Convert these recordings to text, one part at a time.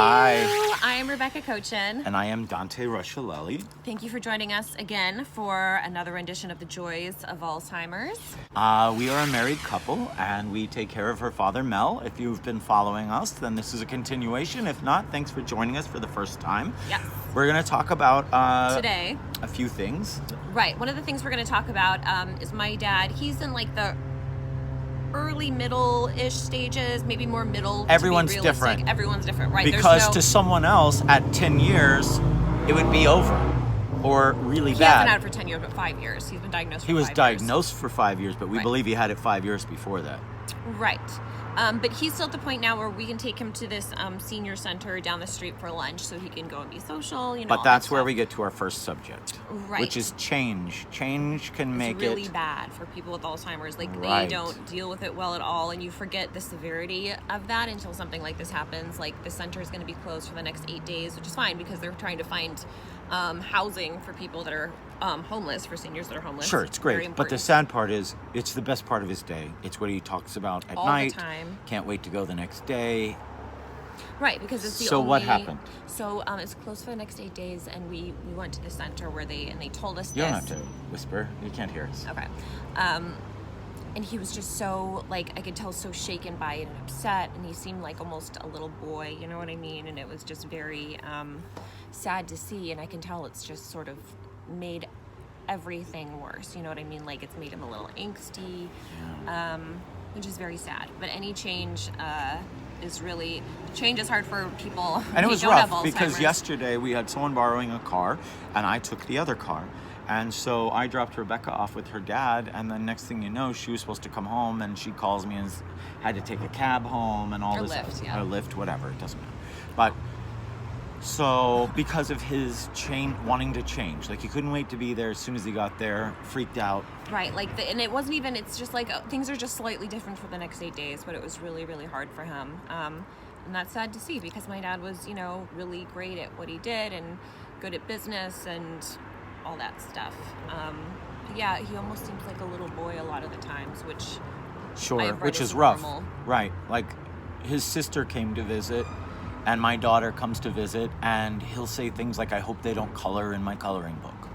Hi. I am Rebekah Kochan. And I am Dante Rusciolelli. Thank you for joining us again for another rendition of the Joys of Alzheimer's. We are a married couple, and we take care of her father, Mel. If you've been following us, then this is a continuation. If not, thanks for joining us for the first time. Yes. We're going to talk about today a few things. Right. One of the things we're going to talk about is my dad. He's in like the early middle-ish stages, maybe more middle. Everyone's different. Everyone's different, right? Because to someone else, at 10 years, it would be over or really bad. He hasn't had it for 10 years, but 5 years. He's been diagnosed for 5 years. He was diagnosed for 5 years, but we believe he had it 5 years before that. Right. But he's still at the point now where we can take him to this senior center down the street for lunch so he can go and be social, you know. But that's where we get to our first subject, right, which is change. Change can make it really bad for people with Alzheimer's. Like, right, they don't deal with it well at all, and you forget the severity of that until something like this happens. Like, the center is going to be closed for the next 8 days, which is fine because they're trying to find housing for people that are homeless, for seniors that are homeless. Sure, it's great. But the sad part is, it's the best part of his day. It's what he talks about at all night. The time. Can't wait to go the next day. Right, because it's the so only... what happened? So it's closed for the next 8 days, and we went to the center where they told us You don't have to whisper. You can't hear us. Okay. And he was just so, like, I could tell, so shaken by it and upset, and he seemed like almost a little boy, you know what I mean? And it was just very sad to see, and I can tell it's just sort of made everything worse, you know what I mean? Like, it's made him a little angsty, which is very sad. But any change change is hard for people. And it was rough because yesterday we had someone borrowing a car, and I took the other car. And so I dropped Rebekah off with her dad, and then next thing you know, she was supposed to come home, and she calls me and had to take a cab home and all or this. Lyft, yeah. Or Lyft, whatever, it doesn't matter. But so because of his wanting to change, like he couldn't wait to be there as soon as he got there, freaked out. Right, like, and it wasn't even, it's just like things are just slightly different for the next 8 days, but it was really, really hard for him. And that's sad to see because my dad was, you know, really great at what he did and good at business and all that stuff. Yeah, he almost seems like a little boy a lot of the times, which is rough. Normal. Right, like his sister came to visit, and my daughter comes to visit, and he'll say things like, I hope they don't color in my coloring book.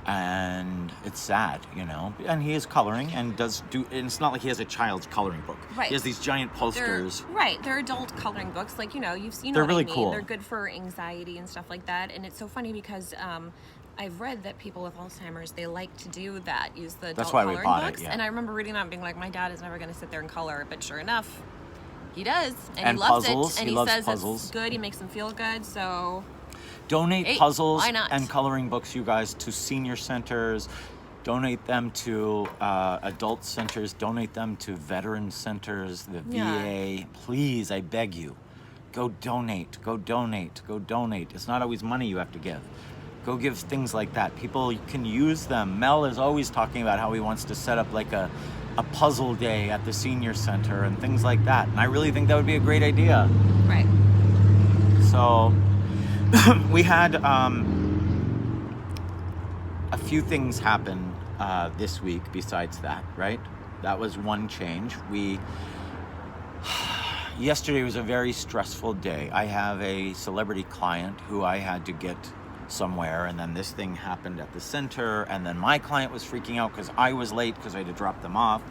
And it's sad, you know. And he is coloring and and it's not like he has a child's coloring book. Right. He has these giant posters. They're adult coloring books, like, you know, you've seen. They're what really I mean. cool. They're good for anxiety and stuff like that. And it's so funny because I've read that people with Alzheimer's, they like to do that, use the adult coloring books. Yeah. And I remember reading that and being like, my dad is never going to sit there and color. But sure enough, he does. And he loves puzzles. it. And he he loves says puzzles. It's good. He makes them feel good. So donate puzzles why not? And coloring books, you guys, to senior centers. Donate them to adult centers. Donate them to veteran centers, the VA. Please, I beg you. Go donate. Go donate. Go donate. It's not always money you have to give. Go give things like that. People can use them. Mel is always talking about how he wants to set up like a puzzle day at the senior center and things like that. And I really think that would be a great idea. Right. So we had a few things happen this week besides that, right? That was one change. Yesterday was a very stressful day. I have a celebrity client who I had to get somewhere, and then this thing happened at the center, and then my client was freaking out because I was late because I had to drop them off.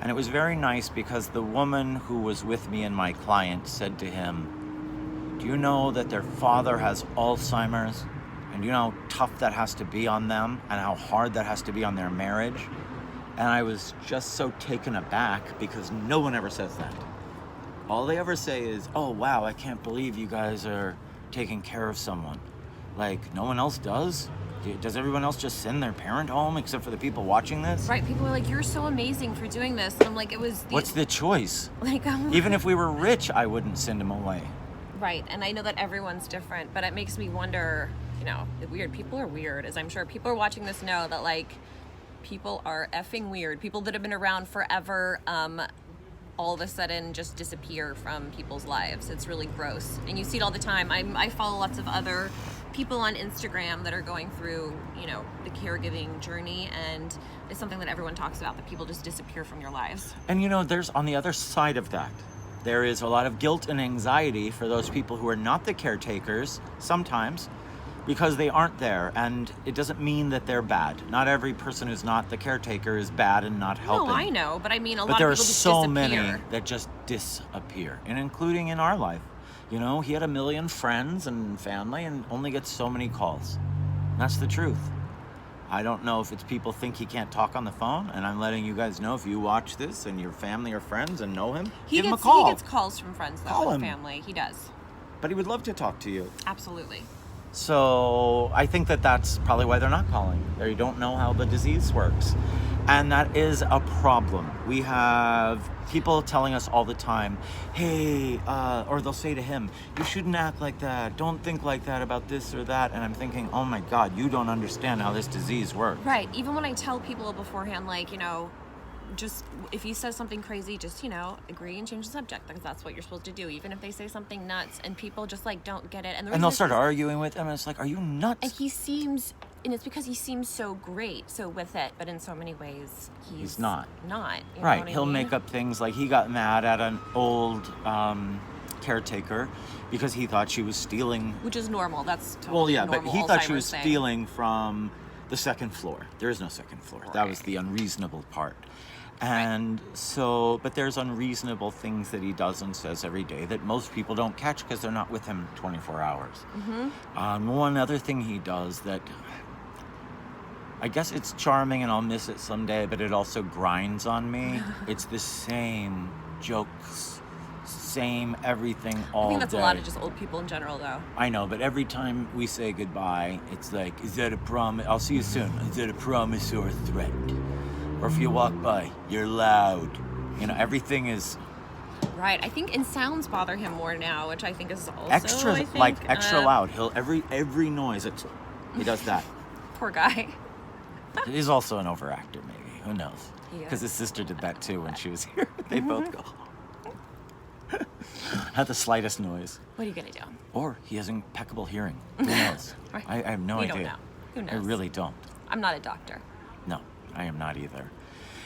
And it was very nice because the woman who was with me and my client said to him, do you know that their father has Alzheimer's? And do you know how tough that has to be on them and how hard that has to be on their marriage? And I was just so taken aback because no one ever says that. All they ever say is, oh, wow, I can't believe you guys are taking care of someone. Like, no one else does? Does everyone else just send their parent home except for the people watching this? Right, people are like, you're so amazing for doing this. And I'm like, it was... What's the choice? Like, even if we were rich, I wouldn't send him away. Right, and I know that everyone's different, but it makes me wonder, you know, people are weird, as I'm sure people are watching this know that, like, people are effing weird. People that have been around forever, all of a sudden just disappear from people's lives. It's really gross. And you see it all the time. I follow lots of other people on Instagram that are going through, you know, the caregiving journey, and it's something that everyone talks about, that people just disappear from your lives. And you know, there's on the other side of that, There is a lot of guilt and anxiety for those people who are not the caretakers sometimes, because they aren't there, and it doesn't mean that they're bad. Not every person who's not the caretaker is bad and not helping. No, I know, but I mean, a lot But there of are people just so disappear. many that just disappear, and including in our life. You know, he had 1 million friends and family and only gets so many calls. That's the truth. I don't know if it's people think he can't talk on the phone, and I'm letting you guys know, if you watch this and your family or friends and know him, give him a call. He gets calls from friends, though, Call and him. family. He does. But he would love to talk to you. Absolutely. So I think that that's probably why they're not calling. They don't know how the disease works. And that is a problem. We have people telling us all the time, hey, or they'll say to him, you shouldn't act like that. Don't think like that about this or that. And I'm thinking, oh my God, you don't understand how this disease works. Right. Even when I tell people beforehand, like, you know, just if he says something crazy, just, you know, agree and change the subject, because that's what you're supposed to do. Even if they say something nuts and people just like don't get it, and they'll start arguing with him, and it's like, are you nuts? And it's because he seems so great, so with it, but in so many ways he's not. You know Right. what I He'll mean? make up things like he got mad at an old caretaker because he thought she was stealing. Which is normal. That's totally Well, yeah, normal but he thought she was Alzheimer's thing. stealing from the second floor. There is no second floor. That was Right. the unreasonable part. And so, but there's unreasonable things that he does and says every day that most people don't catch because they're not with him 24 hours. One other thing he does that I guess it's charming and I'll miss it someday, but it also grinds on me. It's the same jokes, same everything all day. I think that's a lot of just old people in general, though. I know, but every time we say goodbye, it's like, is that a promise? I'll see you soon. Is that a promise or a threat? Or if you walk by, you're loud. You know, everything is Right. I think and sounds bother him more now, which I think is also extra, I think, like extra loud. He'll every noise. He does that. Poor guy. He's also an overactor, maybe. Who knows? Yeah. Because his sister did that too when she was here. They both go. Had the slightest noise. What are you gonna do? Or he has impeccable hearing. Who knows? Right. I have no We idea. don't know. Who knows? I really don't. I'm not a doctor. No, I am not either.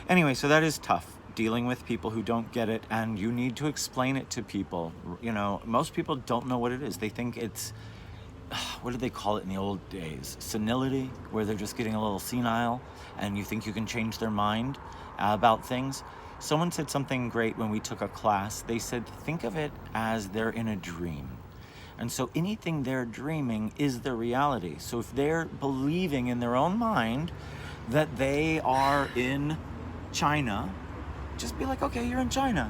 Anyway, so that is tough, dealing with people who don't get it, and you need to explain it to people. You know, most people don't know what it is. They think it's, what did they call it in the old days? Senility, where they're just getting a little senile, and you think you can change their mind about things. Someone said something great when we took a class. They said, think of it as they're in a dream. And so anything they're dreaming is their reality. So if they're believing in their own mind that they are in China, just be like, okay, you're in China.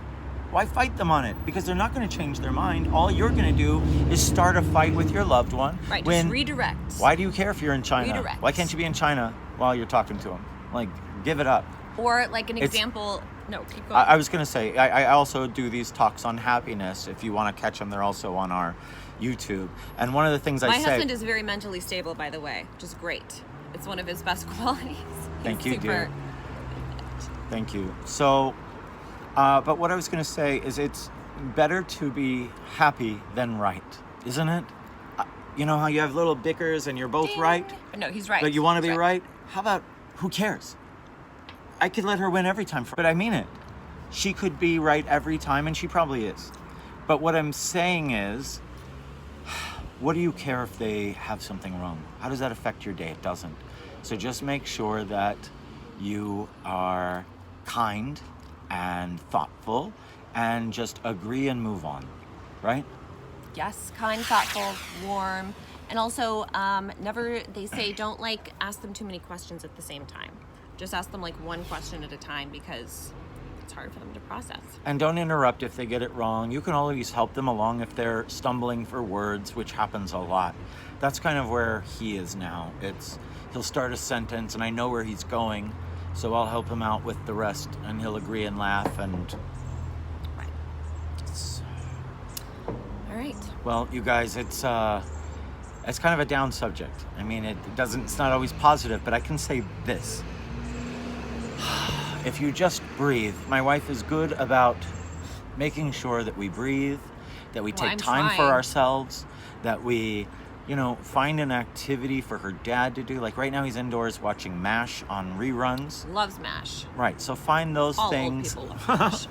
Why fight them on it? Because they're not going to change their mind. All you're going to do is start a fight with your loved one. Right, just redirect. Why do you care if you're in China? Redirect. Why can't you be in China while you're talking to them? Like, give it up. Or like an example. No, keep going. I was going to say, I also do these talks on happiness. If you want to catch them, they're also on our YouTube. And one of the things My I say... husband is very mentally stable, by the way, which is great. It's one of his best qualities. Thank He's you, super... dear. Thank you. So, but what I was going to say is it's better to be happy than right, isn't it? You know how you have little bickers and you're both Ding. right? No, he's right. But you want to be He's right? How about, who cares? I could let her win every time, but I mean it. She could be right every time, and she probably is. But what I'm saying is, what do you care if they have something wrong? How does that affect your day? It doesn't. So just make sure that you are kind and thoughtful and just agree and move on, right? Yes, kind, thoughtful, warm, and also they say don't like ask them too many questions at the same time. Just ask them like one question at a time because it's hard for them to process. And don't interrupt if they get it wrong. You can always help them along if they're stumbling for words, which happens a lot. That's kind of where he is now. He'll start a sentence and I know where he's going, so I'll help him out with the rest and he'll agree and laugh and... Right. All right. Well, you guys, it's kind of a down subject. I mean, it's not always positive, but I can say this. If you just breathe, my wife is good about making sure that we breathe, that we take I'm time for trying. ourselves, that we find an activity for her dad to do. Like right now he's indoors watching MASH on reruns. Loves MASH. Right, so find those All things old people love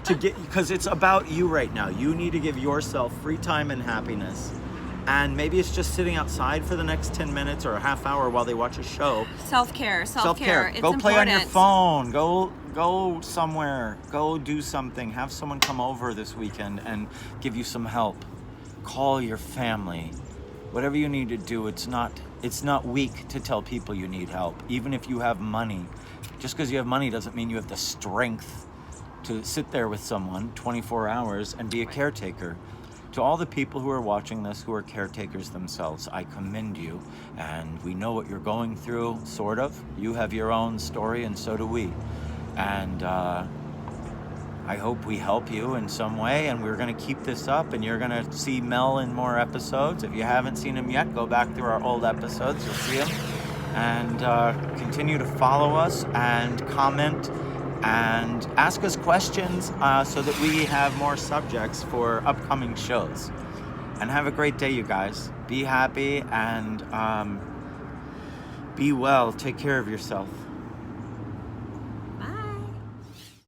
MASH. because it's about you right now. You need to give yourself free time and happiness. And maybe it's just sitting outside for the next 10 minutes or a half hour while they watch a show. Self-care. It's Go play on your important. phone. Go somewhere. Go do something. Have someone come over this weekend and give you some help. Call your family. Whatever you need to do, it's not weak to tell people you need help. Even if you have money. Just because you have money doesn't mean you have the strength to sit there with someone 24 hours and be a caretaker. To all the people who are watching this who are caretakers themselves, I commend you. And we know what you're going through, sort of. You have your own story, and so do we. And I hope we help you in some way, and we're going to keep this up, and you're going to see Mel in more episodes. If you haven't seen him yet, go back through our old episodes. You'll see him. And continue to follow us and comment and ask us questions so that we have more subjects for upcoming shows. And have a great day, you guys. Be happy and be well. Take care of yourself.